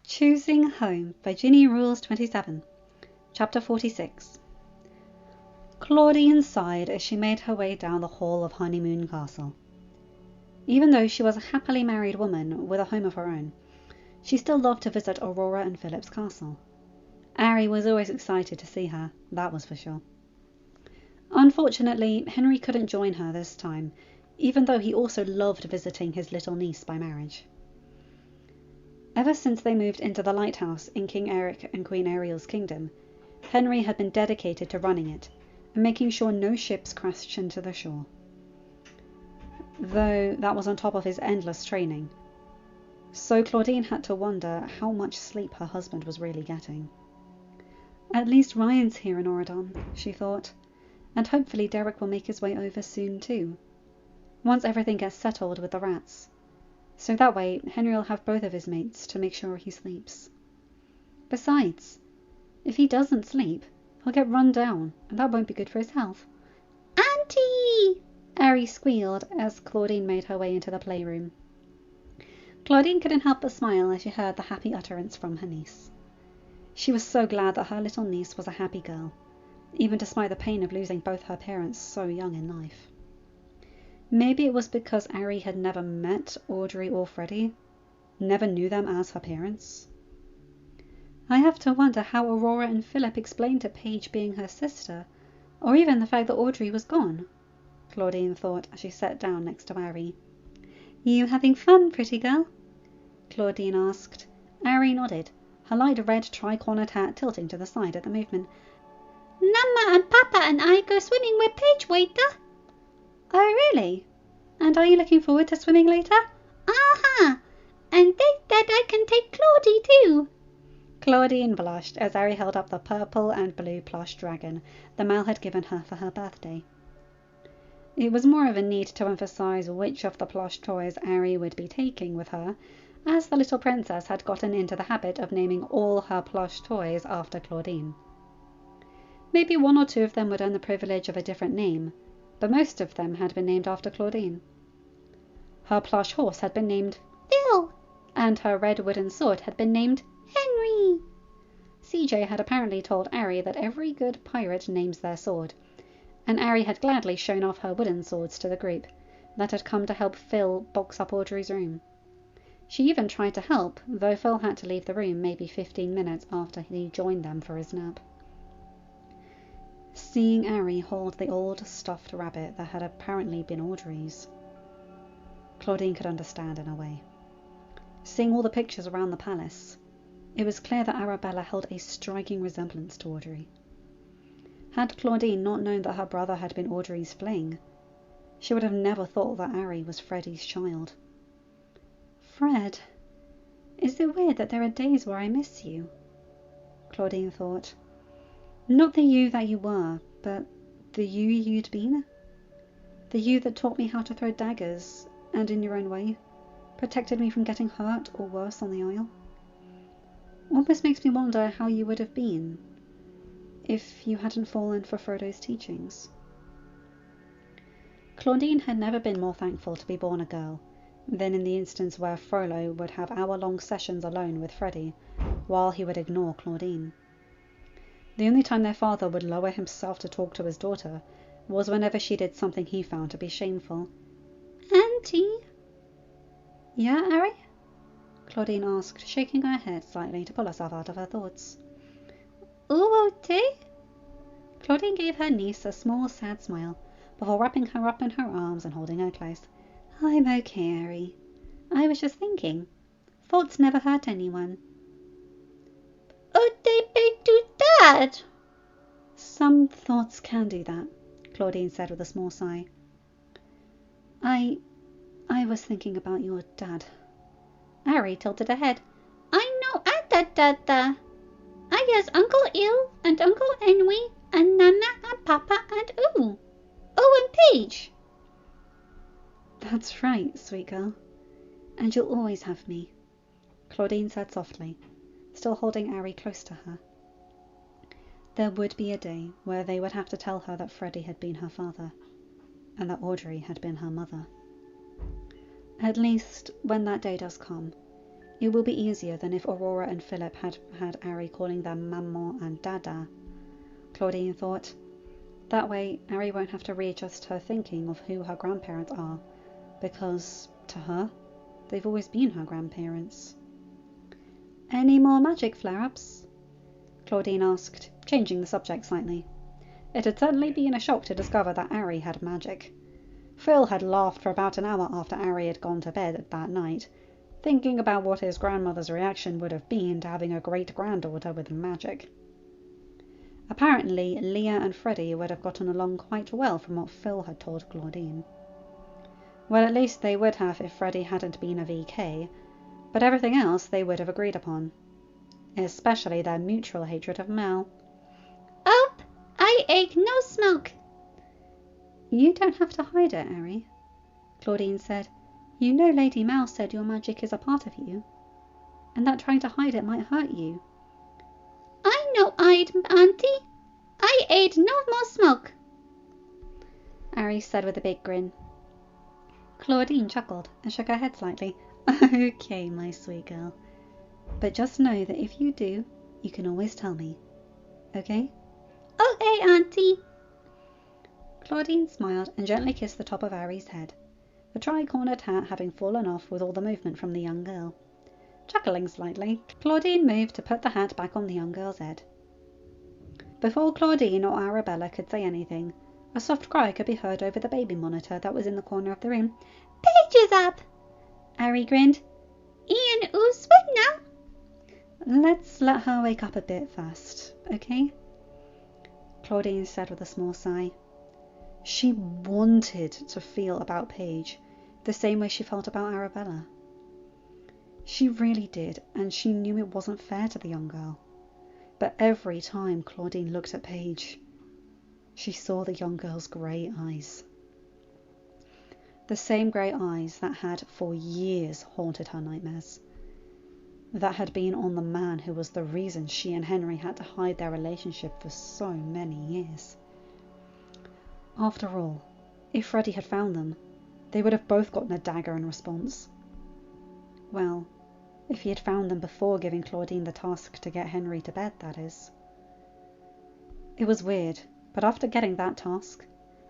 Choosing Home by ginnyrules27. Chapter 46. Claudine sighed as she made her way down the hall of Honeymoon Castle. Even though she was a happily married woman with a home of her own, she still loved to visit Aurora and Philip's castle. Ari was always excited to see her, that was for sure. Unfortunately, Henry couldn't join her this time, even though he also loved visiting his little niece by marriage. Ever since they moved into the lighthouse in King Eric and Queen Ariel's kingdom, Henry had been dedicated to running it and making sure no ships crashed into the shore. Though that was on top of his endless training, so Claudine had to wonder how much sleep her husband was really getting. At least Ryan's here in Oradon, she thought, and hopefully Derek will make his way over soon too, once everything gets settled with the rats. So that way Henry will have both of his mates to make sure he sleeps. Besides, if he doesn't sleep, he'll get run down, and that won't be good for his health. "Auntie!" Ari squealed as Claudine made her way into the playroom. Claudine couldn't help but smile as she heard the happy utterance from her niece. She was so glad that her little niece was a happy girl, even despite the pain of losing both her parents so young in life. Maybe it was because Ari had never met Audrey or Freddie, never knew them as her parents. I have to wonder how Aurora and Philip explained to Paige being her sister, or even the fact that Audrey was gone, Claudine thought as she sat down next to Ari. "You having fun, pretty girl?" Claudine asked. Ari nodded, her light red tri-cornered hat tilting to the side at the movement. "Mama and Papa and I go swimming with Paige later." "Oh, really? And are you looking forward to swimming later?" "Aha! And they said I can take Claudie too." Claudine blushed as Ari held up the purple and blue plush dragon the Mal had given her for her birthday. It was more of a need to emphasize which of the plush toys Ari would be taking with her, as the little princess had gotten into the habit of naming all her plush toys after Claudine. Maybe one or two of them would earn the privilege of a different name, but most of them had been named after Claudine. Her plush horse had been named Phil, and her red wooden sword had been named Henry. CJ had apparently told Ari that every good pirate names their sword, and Ari had gladly shown off her wooden swords to the group that had come to help Phil box up Audrey's room. She even tried to help, though Phil had to leave the room maybe 15 minutes after he joined them for his nap. Seeing Ari hold the old stuffed rabbit that had apparently been Audrey's, Claudine could understand in a way. Seeing all the pictures around the palace, it was clear that Arabella held a striking resemblance to Audrey. Had Claudine not known that her brother had been Audrey's fling, she would have never thought that Ari was Freddie's child. "Fred, is it weird that there are days where I miss you?" Claudine thought. Not the you that you were, but the you'd been. The you that taught me how to throw daggers, and in your own way, protected me from getting hurt or worse on the Isle. Almost makes me wonder how you would have been if you hadn't fallen for Frodo's teachings. Claudine had never been more thankful to be born a girl than in the instance where Frollo would have hour-long sessions alone with Freddie, while he would ignore Claudine. The only time their father would lower himself to talk to his daughter was whenever she did something he found to be shameful. "Auntie?" "Yeah, Ari?" Claudine asked, shaking her head slightly to pull herself out of her thoughts. "Ooh-okay?" Claudine gave her niece a small, sad smile before wrapping her up in her arms and holding her close. "I'm okay, Ari. I was just thinking. Thoughts never hurt anyone." "Oh, they do that?" "Some thoughts can do that," Claudine said with a small sigh. I was thinking about your dad." Ari tilted her head. "I know da. I has Uncle Il and Uncle Henry and Nana and Papa and ooh. Oh, and Paige." "That's right, sweet girl. And you'll always have me," Claudine said softly, still holding Ari close to her. There would be a day where they would have to tell her that Freddie had been her father, and that Audrey had been her mother. At least, when that day does come, It will be easier than if Aurora and Philip had Ari calling them Maman and Dada, Claudine thought. That way, Ari won't have to readjust her thinking of who her grandparents are, because, to her, they've always been her grandparents. Any more magic flare-ups? Claudine asked, changing the subject slightly. It had certainly been a shock to discover that Ari had magic. Phil had laughed for about an hour after Ari had gone to bed that night, thinking about what his grandmother's reaction would have been to having a great-granddaughter with magic. Apparently, Leah and Freddie would have gotten along quite well from what Phil had told Claudine. Well, at least they would have if Freddie hadn't been a VK, but everything else they would have agreed upon, especially their mutual hatred of Mel. Oh, I ate no smoke. You don't have to hide it, Ari, Claudine said. You know Lady Mel said your magic is a part of you, and that trying to hide it might hurt you. I know Auntie. I ate no more smoke, Ari said with a big grin. Claudine chuckled and shook her head slightly. Okay, my sweet girl. But just know that if you do, you can always tell me. Okay? Okay, Auntie. Claudine smiled and gently kissed the top of Ari's head, the tri-cornered hat having fallen off with all the movement from the young girl. Chuckling slightly, Claudine moved to put the hat back on the young girl's head. Before Claudine or Arabella could say anything, a soft cry could be heard over the baby monitor that was in the corner of the room. Paige is up! Ari grinned. Ian, who's sweet now? Let's let her wake up a bit first, okay? Claudine said with a small sigh. She wanted to feel about Paige the same way she felt about Arabella. She really did, and she knew it wasn't fair to the young girl. But every time Claudine looked at Paige, she saw the young girl's grey eyes. The same grey eyes that had for years haunted her nightmares. That had been on the man who was the reason she and Henry had to hide their relationship for so many years. After all, if Freddie had found them, they would have both gotten a dagger in response. Well, if he had found them before giving Claudine the task to get Henry to bed, that is. It was weird, but after getting that task,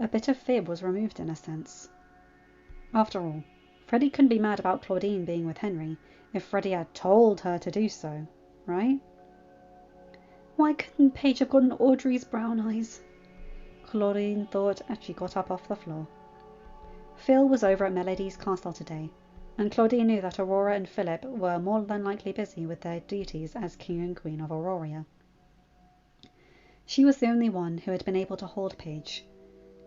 a bit of fib was removed in a sense. After all, Freddie couldn't be mad about Claudine being with Henry if Freddie had told her to do so, right? Why couldn't Paige have gotten Audrey's brown eyes? Claudine thought as she got up off the floor. Phil was over at Melody's castle today, and Claudine knew that Aurora and Philip were more than likely busy with their duties as King and Queen of Aurora. She was the only one who had been able to hold Paige,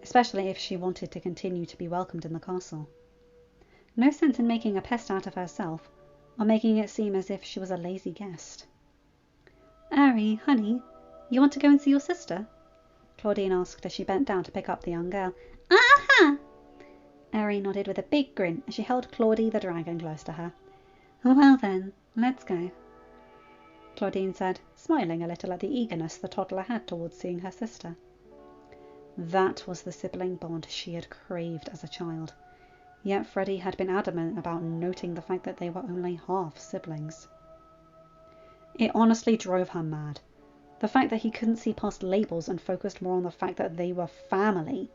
especially if she wanted to continue to be welcomed in the castle. No sense in making a pest out of herself, or making it seem as if she was a lazy guest. Ari, honey, you want to go and see your sister? Claudine asked as she bent down to pick up the young girl. Aha! Ari nodded with a big grin as she held Claudie the dragon close to her. Well then, let's go, Claudine said, smiling a little at the eagerness the toddler had towards seeing her sister. That was the sibling bond she had craved as a child, yet Freddie had been adamant about noting the fact that they were only half siblings. It honestly drove her mad, the fact that he couldn't see past labels and focused more on the fact that they were family.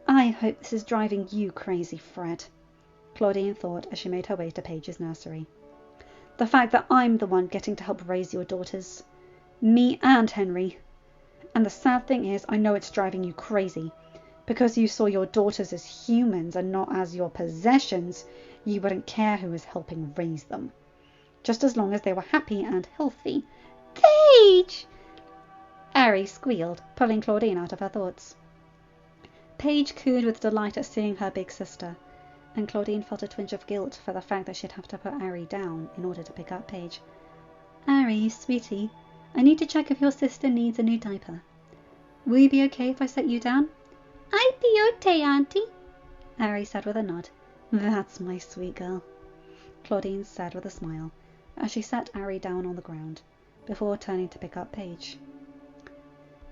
I hope this is driving you crazy, Fred, Claudine thought as she made her way to Paige's nursery. The fact that I'm the one getting to help raise your daughters. Me and Henry. And the sad thing is, I know it's driving you crazy. Because you saw your daughters as humans and not as your possessions, you wouldn't care who was helping raise them. Just as long as they were happy and healthy. Paige! Ari squealed, pulling Claudine out of her thoughts. Paige cooed with delight at seeing her big sister, and Claudine felt a twinge of guilt for the fact that she'd have to put Ari down in order to pick up Paige. Ari, sweetie, I need to check if your sister needs a new diaper. Will you be okay if I set you down? I'd be okay, Auntie, Ari said with a nod. That's my sweet girl, Claudine said with a smile, as she set Ari down on the ground, before turning to pick up Paige.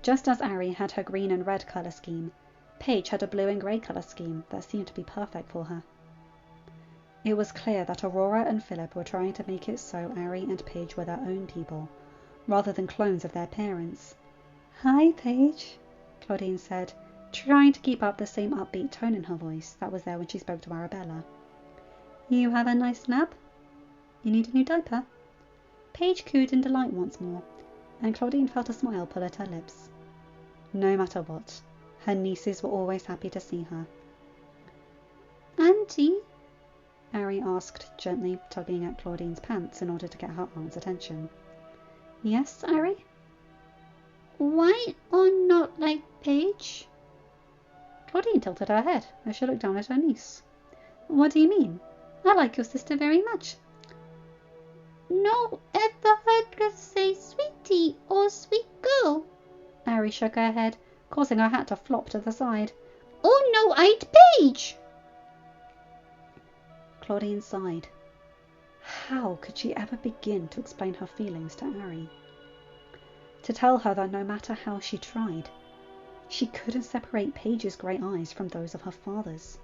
Just as Ari had her green and red colour scheme, Paige had a blue and grey colour scheme that seemed to be perfect for her. It was clear that Aurora and Philip were trying to make it so Ari and Paige were their own people, rather than clones of their parents. "Hi, Paige," Claudine said, trying to keep up the same upbeat tone in her voice that was there when she spoke to Arabella. "You have a nice nap? You need a new diaper?" Paige cooed in delight once more, and Claudine felt a smile pull at her lips. No matter what, her nieces were always happy to see her. "Auntie?" Ari asked, gently tugging at Claudine's pants in order to get her aunt's attention. "Yes, Ari?" "Why or not like Paige?" Claudine tilted her head as she looked down at her niece. "What do you mean? I like your sister very much." "No ever heard her say sweetie or sweet girl." Ari shook her head, causing her hat to flop to the side. "Oh no, I'd Paige." Claudine sighed. How could she ever begin to explain her feelings to Ari? To tell her that no matter how she tried, she couldn't separate Paige's grey eyes from those of her father's.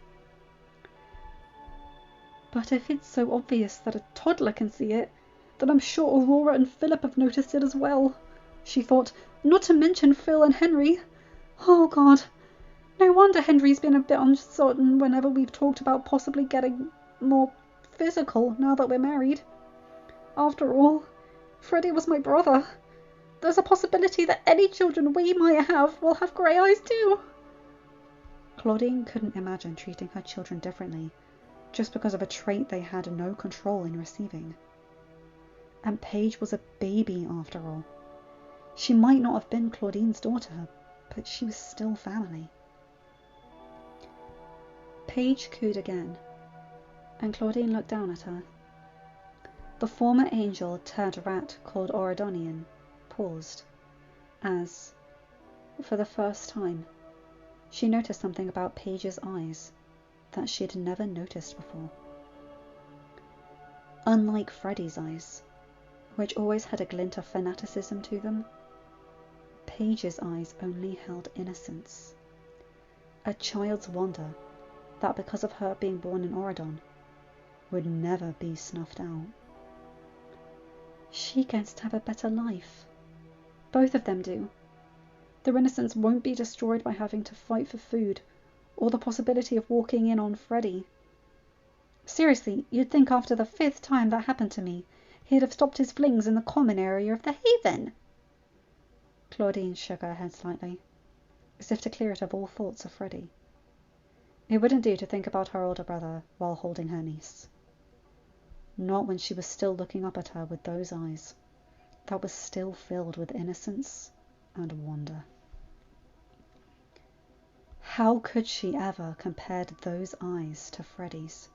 "But if it's so obvious that a toddler can see it, then I'm sure Aurora and Philip have noticed it as well," she thought, "not to mention Phil and Henry. Oh God, no wonder Henry's been a bit uncertain whenever we've talked about possibly getting more physical now that we're married. After all, Freddie was my brother. There's a possibility that any children we might have will have grey eyes too." Claudine couldn't imagine treating her children differently just because of a trait they had no control in receiving. And Paige was a baby after all. She might not have been Claudine's daughter, but she was still family. Paige cooed again, and Claudine looked down at her. The former angel turned rat called Oridonian paused, as, for the first time, she noticed something about Paige's eyes that she had never noticed before. Unlike Freddie's eyes, which always had a glint of fanaticism to them, Paige's eyes only held innocence, a child's wonder that because of her being born in Oridon would never be snuffed out. She gets to have a better life. Both of them do. Their innocence won't be destroyed by having to fight for food or the possibility of walking in on Freddie. Seriously, you'd think after the 5th time that happened to me, he'd have stopped his flings in the common area of the haven. Claudine shook her head slightly, as if to clear it of all thoughts of Freddie. It wouldn't do to think about her older brother while holding her niece. Not when she was still looking up at her with those eyes that was still filled with innocence and wonder. How could she ever compared those eyes to Freddie's?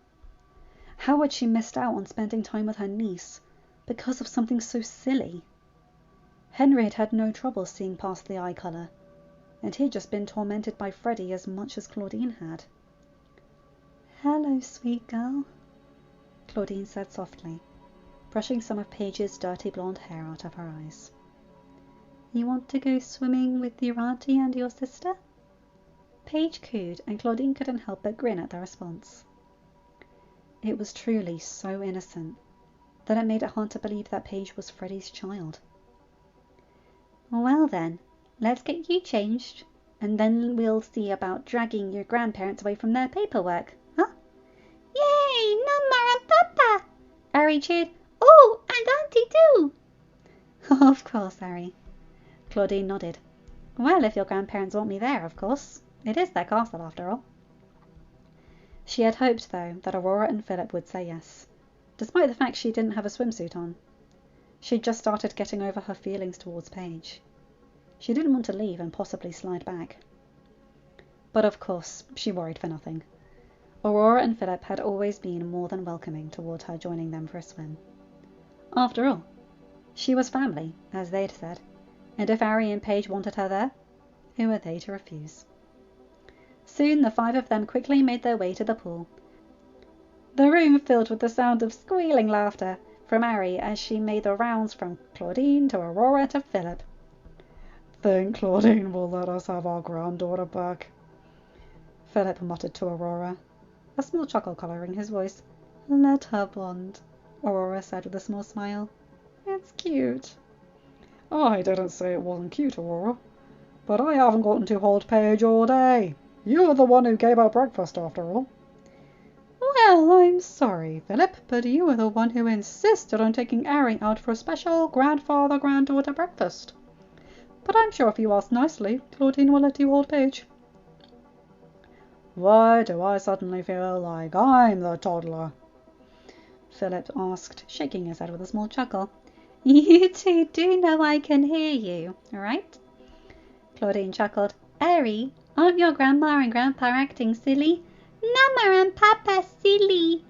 How had she missed out on spending time with her niece because of something so silly? Henry had had no trouble seeing past the eye colour, and he'd just been tormented by Freddie as much as Claudine had. "Hello, sweet girl," Claudine said softly, brushing some of Paige's dirty blonde hair out of her eyes. "You want to go swimming with your auntie and your sister?" Paige cooed, and Claudine couldn't help but grin at the response. It was truly so innocent that it made it hard to believe that Paige was Freddie's child. "Well then, let's get you changed, and then we'll see about dragging your grandparents away from their paperwork, huh?" "Yay, Mama and Papa!" Ari cheered. "Oh, and Auntie too!" "Of course, Ari." Claudine nodded. "Well, if your grandparents want me there, of course. It is their castle, after all." She had hoped, though, that Aurora and Philip would say yes, despite the fact she didn't have a swimsuit on. She'd just started getting over her feelings towards Paige. She didn't want to leave and possibly slide back. But of course, she worried for nothing. Aurora and Philip had always been more than welcoming toward her joining them for a swim. After all, she was family, as they'd said, and if Ari and Paige wanted her there, who were they to refuse? Soon the 5 of them quickly made their way to the pool, the room filled with the sound of squealing laughter from Ari as she made the rounds from Claudine to Aurora to Philip. "Think Claudine will let us have our granddaughter back?" Philip muttered to Aurora, a small chuckle colouring his voice. Let her blonde, Aurora said with a small smile. It's cute. I didn't say it wasn't cute, Aurora. But I haven't gotten to hold Paige all day. You're the one who gave her breakfast after all. Well, I'm sorry, Philip, but you were the one who insisted on taking Ari out for a special grandfather-granddaughter breakfast. But I'm sure if you ask nicely, Claudine will let you hold Paige. Why do I suddenly feel like I'm the toddler? Philip asked, shaking his head with a small chuckle. You two do know I can hear you, right? Claudine chuckled. Ari, aren't your grandma and grandpa acting silly? Mama and Papa silly.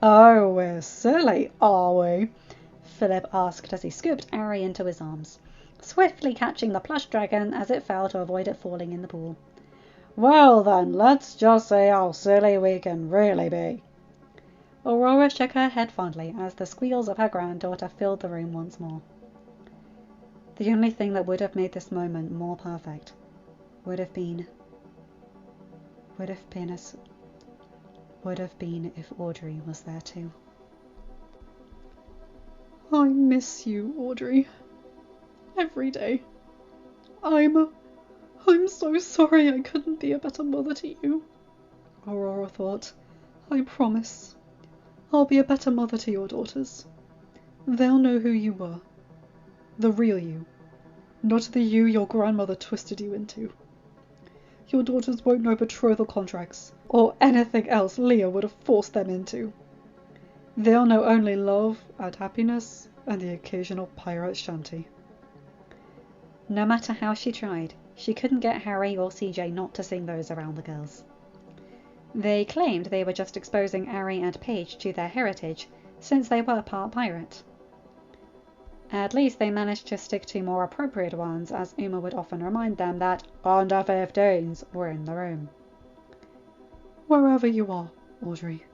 Oh, we're silly, are we? Philip asked as he scooped Ari into his arms, swiftly catching the plush dragon as it fell to avoid it falling in the pool. Well then, let's just see how silly we can really be. Aurora shook her head fondly as the squeals of her granddaughter filled the room once more. The only thing that would have made this moment more perfect would have been if Audrey was there too. I miss you, Audrey. Every day. I'm so sorry I couldn't be a better mother to you. Aurora thought. I promise. I'll be a better mother to your daughters. They'll know who you were. The real you. Not the you your grandmother twisted you into. Your daughters won't know betrothal contracts, or anything else Leah would have forced them into. They'll know only love and happiness and the occasional pirate shanty. No matter how she tried, she couldn't get Harry or CJ not to sing those around the girls. They claimed they were just exposing Ari and Paige to their heritage, since they were part pirate. At least they managed to stick to more appropriate ones, as Uma would often remind them that under 15s were in the room. Wherever you are, Audrey,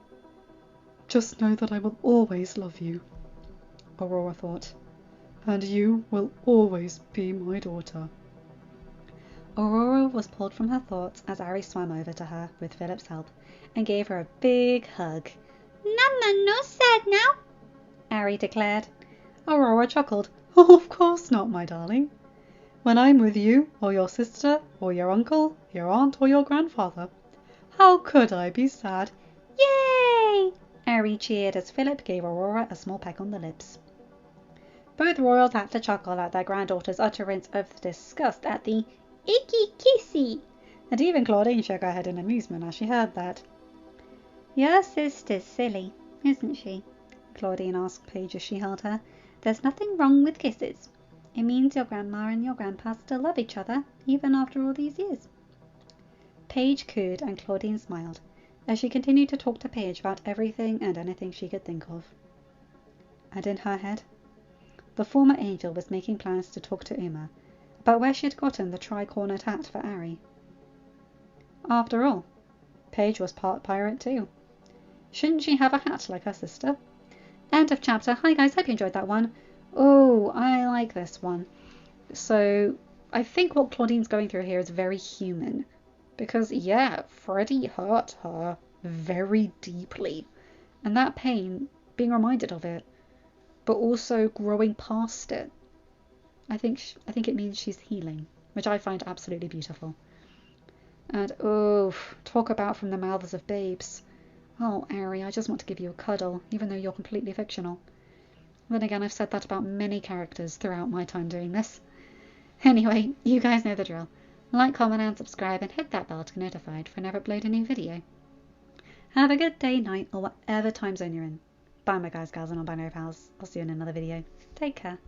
just know that I will always love you, Aurora thought, and you will always be my daughter. Aurora was pulled from her thoughts as Ari swam over to her, with Philip's help, and gave her a big hug. Mama, no sad now, Ari declared. Aurora chuckled. Oh, of course not, my darling. When I'm with you, or your sister, or your uncle, your aunt, or your grandfather, how could I be sad? Yay! Ari cheered as Philip gave Aurora a small peck on the lips. Both royals had to chuckle at their granddaughter's utterance of disgust at the icky kissy, and even Claudine shook her head in amusement as she heard that. Your sister's silly, isn't she? Claudine asked Paige as she held her. There's nothing wrong with kisses. It means your grandma and your grandpa still love each other, even after all these years. Paige cooed and Claudine smiled, as she continued to talk to Paige about everything and anything she could think of. And in her head, the former angel was making plans to talk to Uma about where she had gotten the tri-cornered hat for Ari. After all, Paige was part pirate too. Shouldn't she have a hat like her sister? End of chapter. Hi guys, hope you enjoyed that one. Oh, I like this one. So, I think what Claudine's going through here is very human. Because, yeah, Freddie hurt her very deeply. And that pain, being reminded of it, but also growing past it, I think it means she's healing, which I find absolutely beautiful. And, oh, talk about from the mouths of babes. Oh, Ari, I just want to give you a cuddle, even though you're completely fictional. Then again, I've said that about many characters throughout my time doing this. Anyway, you guys know the drill. Like, comment and subscribe and hit that bell to get notified whenever I upload a new video. Have a good day, night, or whatever time zone you're in. Bye my guys, gals and non-binary pals. I'll see you in another video. Take care.